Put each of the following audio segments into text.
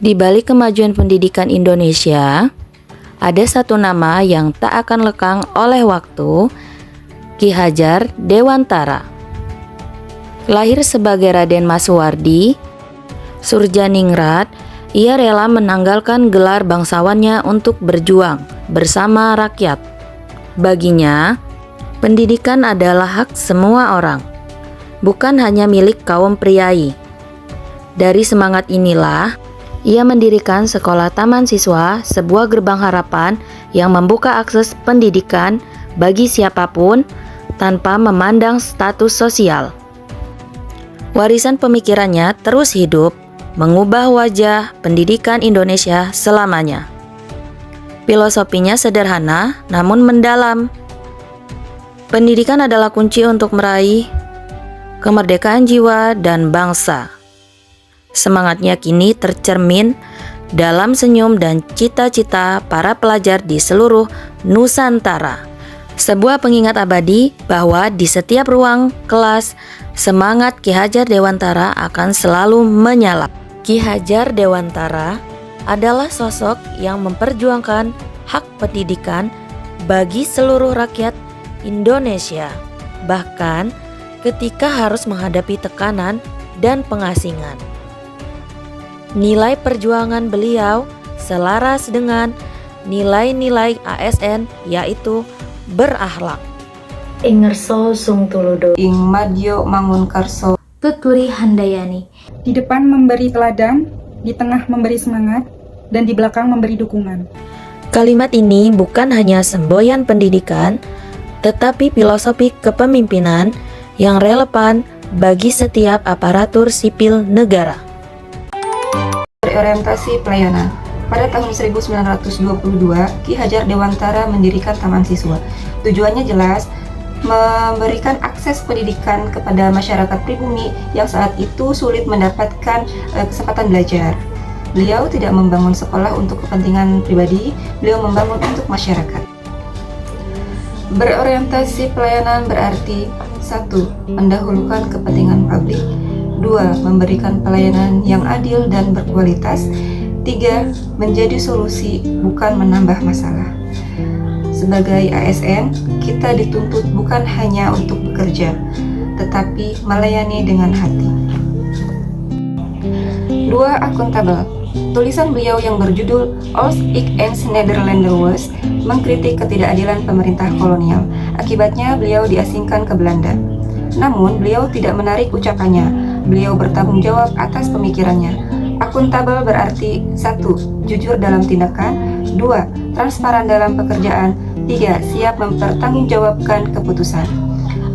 Di balik kemajuan pendidikan Indonesia, ada satu nama yang tak akan lekang oleh waktu, Ki Hajar Dewantara. Lahir sebagai Raden Masuwardi, Surjaningrat, ia rela menanggalkan gelar bangsawannya untuk berjuang bersama rakyat. Baginya, pendidikan adalah hak semua orang, bukan hanya milik kaum priai. Dari semangat inilah, ia mendirikan Sekolah Taman Siswa, sebuah gerbang harapan yang membuka akses pendidikan bagi siapapun tanpa memandang status sosial. Warisan pemikirannya terus hidup, mengubah wajah pendidikan Indonesia selamanya. Filosofinya sederhana namun mendalam. Pendidikan adalah kunci untuk meraih kemerdekaan jiwa dan bangsa. Semangatnya kini tercermin dalam senyum dan cita-cita para pelajar di seluruh Nusantara. Sebuah pengingat abadi bahwa di setiap ruang kelas, semangat Ki Hajar Dewantara akan selalu menyala. Ki Hajar Dewantara adalah sosok yang memperjuangkan hak pendidikan bagi seluruh rakyat Indonesia, bahkan ketika harus menghadapi tekanan dan pengasingan. Nilai perjuangan beliau selaras dengan nilai-nilai ASN, yaitu berakhlak. Ingerso sung tuludo, ing madyo mangunkarso, tuturi handayani. Di depan memberi teladan, di tengah memberi semangat, dan di belakang memberi dukungan. Kalimat ini bukan hanya semboyan pendidikan, tetapi filosofi kepemimpinan yang relevan bagi setiap aparatur sipil negara. Berorientasi pelayanan. Pada tahun 1922, Ki Hajar Dewantara mendirikan Taman Siswa. Tujuannya jelas, memberikan akses pendidikan kepada masyarakat pribumi yang saat itu sulit mendapatkan kesempatan belajar. Beliau tidak membangun sekolah untuk kepentingan pribadi, beliau membangun untuk masyarakat. Berorientasi pelayanan berarti 1. Mendahulukan kepentingan publik, 2. Memberikan pelayanan yang adil dan berkualitas, 3. Menjadi solusi bukan menambah masalah. Sebagai ASN, kita dituntut bukan hanya untuk bekerja, tetapi melayani dengan hati. 2. Akuntabel. Tulisan beliau yang berjudul Als ik eens Nederlander was mengkritik ketidakadilan pemerintah kolonial. Akibatnya beliau diasingkan ke Belanda. Namun beliau tidak menarik ucapannya. Beliau bertanggung jawab atas pemikirannya. Akuntabel berarti 1. Jujur dalam tindakan, 2. Transparan dalam pekerjaan, 3. Siap mempertanggungjawabkan keputusan.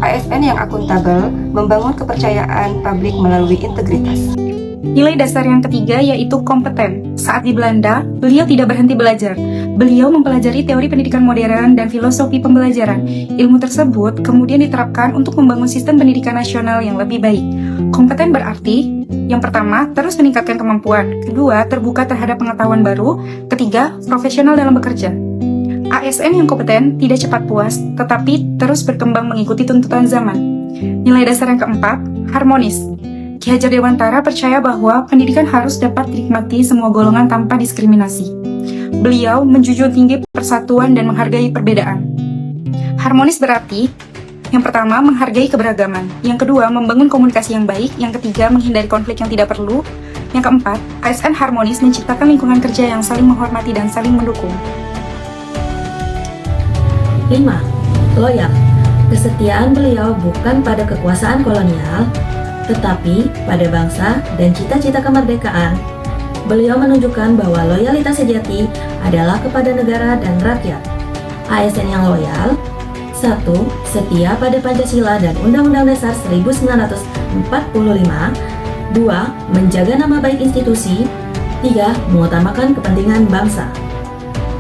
ASN yang akuntabel membangun kepercayaan publik melalui integritas. Nilai dasar yang ketiga yaitu kompeten. Saat di Belanda, beliau tidak berhenti belajar. Beliau mempelajari teori pendidikan modern dan filosofi pembelajaran. Ilmu tersebut kemudian diterapkan untuk membangun sistem pendidikan nasional yang lebih baik. Kompeten berarti, yang pertama, terus meningkatkan kemampuan. Kedua, terbuka terhadap pengetahuan baru. Ketiga, profesional dalam bekerja. ASN yang kompeten tidak cepat puas, tetapi terus berkembang mengikuti tuntutan zaman. Nilai dasar yang keempat, harmonis. Ki Hajar Dewantara percaya bahwa pendidikan harus dapat dinikmati semua golongan tanpa diskriminasi. Beliau menjunjung tinggi persatuan dan menghargai perbedaan. Harmonis berarti, yang pertama, menghargai keberagaman. Yang kedua, membangun komunikasi yang baik. Yang ketiga, menghindari konflik yang tidak perlu. Yang keempat, ASN harmonis menciptakan lingkungan kerja yang saling menghormati dan saling mendukung. 5. Loyal. Kesetiaan beliau bukan pada kekuasaan kolonial, tetapi pada bangsa dan cita-cita kemerdekaan. Beliau menunjukkan bahwa loyalitas sejati adalah kepada negara dan rakyat. ASN yang loyal: 1. Setia pada Pancasila dan Undang-Undang Dasar 1945. 2. Menjaga nama baik institusi. 3. Mengutamakan kepentingan bangsa.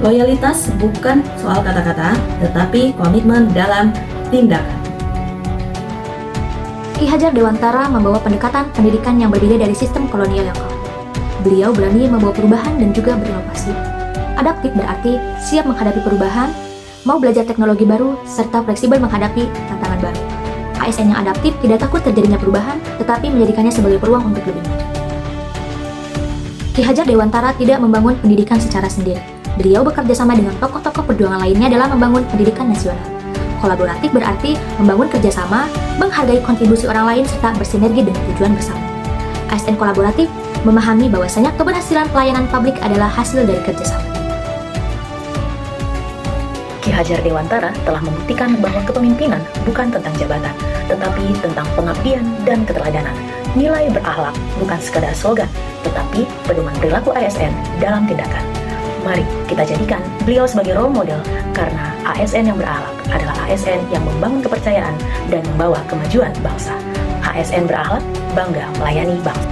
Loyalitas bukan soal kata-kata, tetapi komitmen dalam tindakan. Ki Hajar Dewantara membawa pendekatan pendidikan yang berbeda dari sistem kolonial yang kalah. Beliau berani membawa perubahan dan juga berinovasi. Adaptif berarti siap menghadapi perubahan, mau belajar teknologi baru, serta fleksibel menghadapi tantangan baru. ASN yang adaptif tidak takut terjadinya perubahan, tetapi menjadikannya sebagai peluang untuk lebih maju. Ki Hajar Dewantara tidak membangun pendidikan secara sendiri. Beliau bekerja sama dengan tokoh-tokoh perjuangan lainnya dalam membangun pendidikan nasional. Kolaboratif berarti membangun kerjasama, menghargai kontribusi orang lain, serta bersinergi dengan tujuan bersama. ASN kolaboratif memahami bahwasanya keberhasilan pelayanan publik adalah hasil dari kerjasama. Ki Hajar Dewantara telah membuktikan bahwa kepemimpinan bukan tentang jabatan, tetapi tentang pengabdian dan keteladanan. Nilai berakhlak bukan sekadar slogan, tetapi pedoman perilaku ASN dalam tindakan. Mari kita jadikan beliau sebagai role model, karena ASN yang berakhlak adalah ASN yang membangun kepercayaan dan membawa kemajuan bangsa. ASN berakhlak, bangga melayani bangsa.